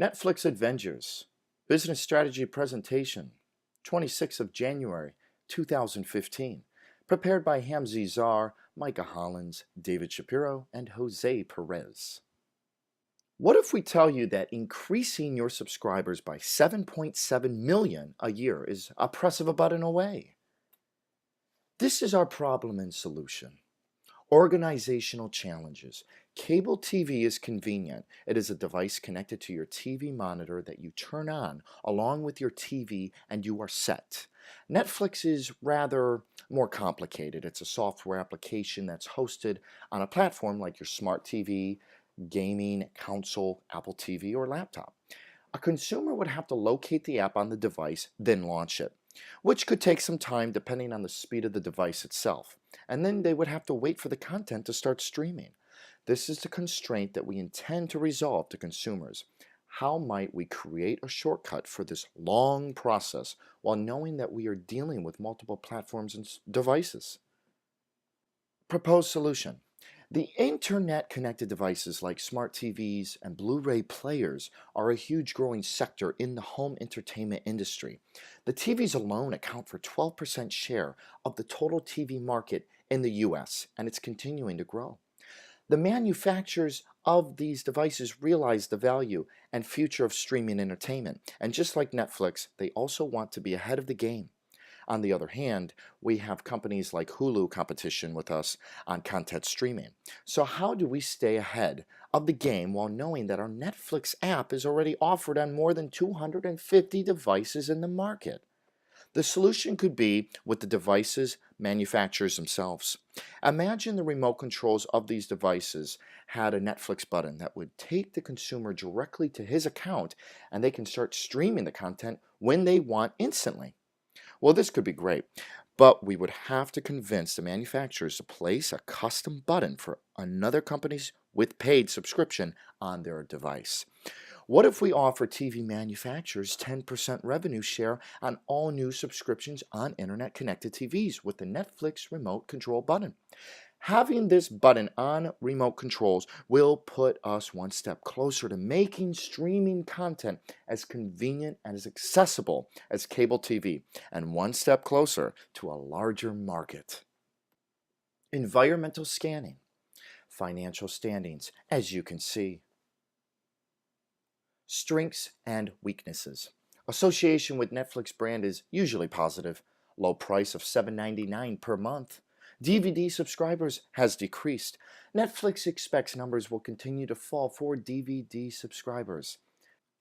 Netflix Avengers, Business Strategy Presentation, 26th of January, 2015. Prepared by Hamzi Czar, Micah Hollins, David Shapiro, and Jose Perez. What if we tell you that increasing your subscribers by 7.7 million a year is a press of a button away? This is our problem and solution. Organizational challenges. Cable TV is convenient. It is a device connected to your TV monitor that you turn on along with your TV and you are set. Netflix is rather more complicated. It's a software application that's hosted on a platform like your smart TV, gaming console, Apple TV, or laptop. A consumer would have to locate the app on the device, then launch it, which could take some time depending on the speed of the device itself. And then they would have to wait for the content to start streaming. This is the constraint that we intend to resolve to consumers. How might we create a shortcut for this long process while knowing that we are dealing with multiple platforms and devices? Proposed solution. The internet-connected devices like smart TVs and Blu-ray players are a huge growing sector in the home entertainment industry. The TVs alone account for 12% share of the total TV market in the US, and it's continuing to grow. The manufacturers of these devices realize the value and future of streaming entertainment, and just like Netflix, they also want to be ahead of the game. On the other hand, we have companies like Hulu competition with us on content streaming. So how do we stay ahead of the game while knowing that our Netflix app is already offered on more than 250 devices in the market? The solution could be with the devices manufacturers themselves. Imagine the remote controls of these devices had a Netflix button that would take the consumer directly to his account and they can start streaming the content when they want instantly. Well, this could be great, but we would have to convince the manufacturers to place a custom button for another company's with paid subscription on their device. What if we offer TV manufacturers 10% revenue share on all new subscriptions on internet-connected TVs with the Netflix remote control button? Having this button on remote controls will put us one step closer to making streaming content as convenient and as accessible as cable TV, and one step closer to a larger market. Environmental scanning. Financial standings, as you can see. Strengths and weaknesses. Association with Netflix brand is usually positive. Low price of $7.99 per month. DVD subscribers has decreased. Netflix expects numbers will continue to fall for DVD subscribers.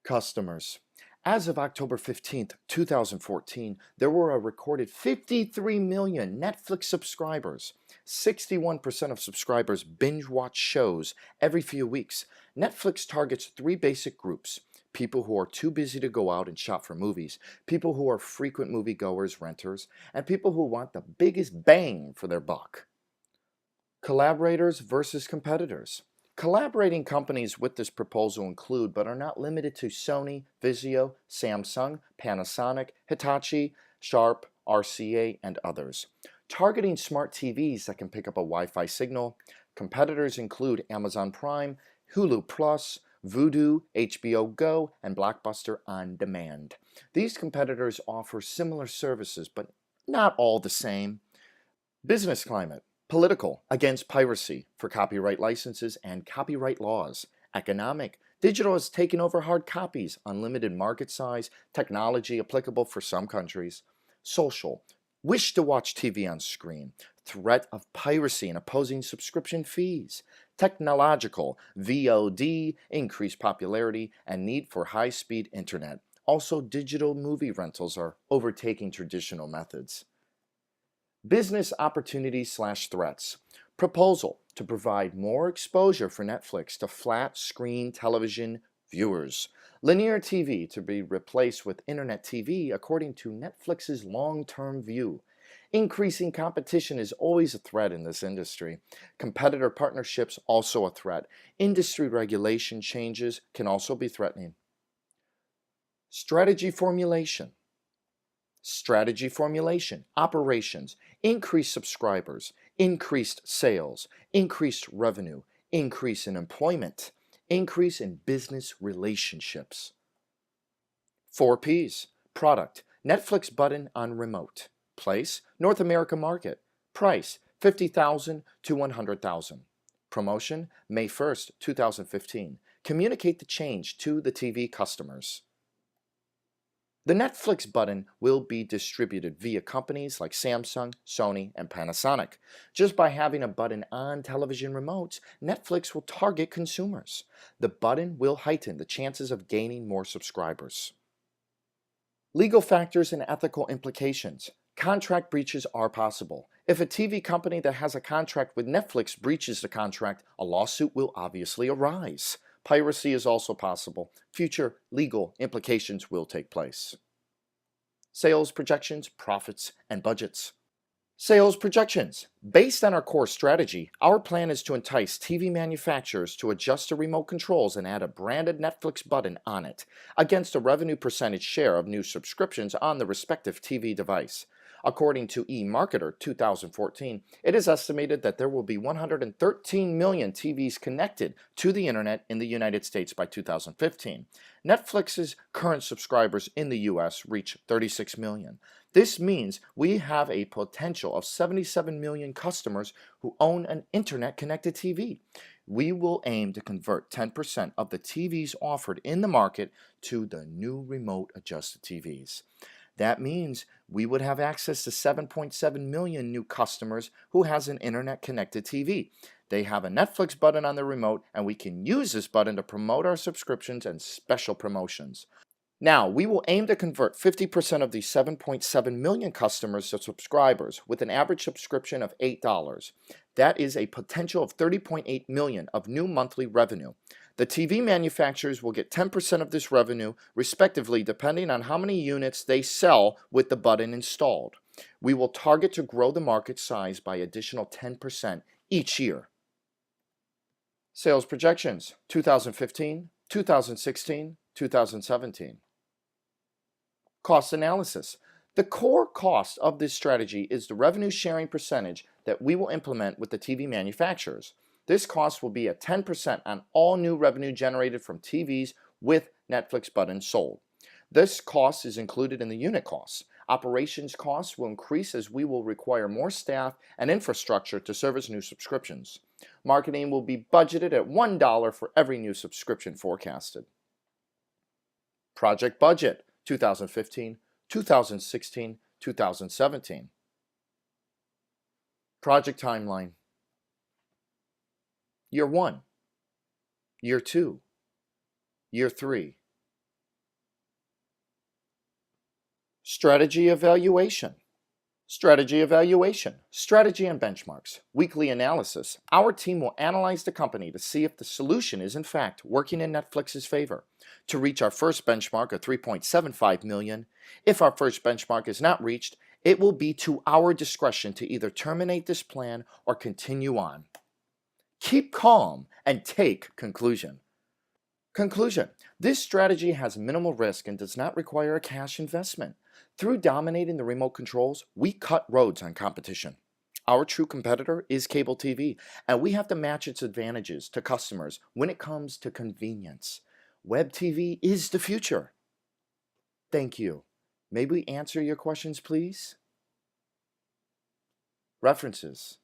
Customers. As of October 15th, 2014, there were a recorded 53 million Netflix subscribers. 61% of subscribers binge watch shows every few weeks. Netflix targets three basic groups: people who are too busy to go out and shop for movies, people who are frequent moviegoers, renters, and people who want the biggest bang for their buck. Collaborators versus competitors. Collaborating companies with this proposal include, but are not limited to, Sony, Vizio, Samsung, Panasonic, Hitachi, Sharp, RCA, and others. Targeting smart TVs that can pick up a Wi-Fi signal. Competitors include Amazon Prime, Hulu Plus, Vudu, HBO Go, and Blockbuster On Demand. These competitors offer similar services, but not all the same. Business climate. Political, against piracy for copyright licenses and copyright laws. Economic, digital has taken over hard copies, unlimited market size, technology applicable for some countries. Social, wish to watch TV on screen, threat of piracy and opposing subscription fees. Technological, VOD, increased popularity and need for high-speed internet. Also, digital movie rentals are overtaking traditional methods. Business opportunities/threats. Proposal to provide more exposure for Netflix to flat screen television viewers. Linear TV to be replaced with internet TV according to Netflix's long-term view. Increasing competition is always a threat in this industry. Competitor partnerships also a threat. Industry regulation changes can also be threatening. Strategy formulation. Strategy formulation, operations, increased subscribers, increased sales, increased revenue, increase in employment, increase in business relationships. 4 P's. Product, Netflix button on remote. Place, North America market. Price, $50,000 to $100,000. Promotion, May 1st, 2015. Communicate the change to the TV customers. The Netflix button will be distributed via companies like Samsung, Sony, and Panasonic. Just by having a button on television remotes, Netflix will target consumers. The button will heighten the chances of gaining more subscribers. Legal factors and ethical implications. Contract breaches are possible. If a TV company that has a contract with Netflix breaches the contract, a lawsuit will obviously arise. Piracy is also possible. Future legal implications will take place. Sales projections, profits, and budgets. Sales projections. Based on our core strategy, our plan is to entice TV manufacturers to adjust the remote controls and add a branded Netflix button on it, against a revenue percentage share of new subscriptions on the respective TV device. According to eMarketer 2014, it is estimated that there will be 113 million TVs connected to the internet in the United States by 2015. Netflix's current subscribers in the US reach 36 million. This means we have a potential of 77 million customers who own an internet-connected TV. We will aim to convert 10% of the TVs offered in the market to the new remote-adjusted TVs. That means we would have access to 7.7 million new customers who has an internet-connected TV. They have a Netflix button on their remote, and we can use this button to promote our subscriptions and special promotions. Now, we will aim to convert 50% of these 7.7 million customers to subscribers with an average subscription of $8. That is a potential of 30.8 million of new monthly revenue. The TV manufacturers will get 10% of this revenue, respectively, depending on how many units they sell with the button installed. We will target to grow the market size by additional 10% each year. Sales projections, 2015, 2016, 2017. Cost analysis. The core cost of this strategy is the revenue sharing percentage that we will implement with the TV manufacturers. This cost will be at 10% on all new revenue generated from TVs with Netflix buttons sold. This cost is included in the unit costs. Operations costs will increase as we will require more staff and infrastructure to service new subscriptions. Marketing will be budgeted at $1 for every new subscription forecasted. Project budget, 2015, 2016, 2017. Project timeline. Year 1, Year 2, Year 3. Strategy evaluation. Strategy evaluation. Strategy and benchmarks. Weekly analysis. Our team will analyze the company to see if the solution is in fact working in Netflix's favor. To reach our first benchmark of 3.75 million, if our first benchmark is not reached, it will be to our discretion to either terminate this plan or continue on. Keep calm and take conclusion. Conclusion. This strategy has minimal risk and does not require a cash investment. Through dominating the remote controls, we cut roads on competition. Our true competitor is cable TV, and we have to match its advantages to customers when it comes to convenience. Web TV is the future. Thank you. May we answer your questions, please? References.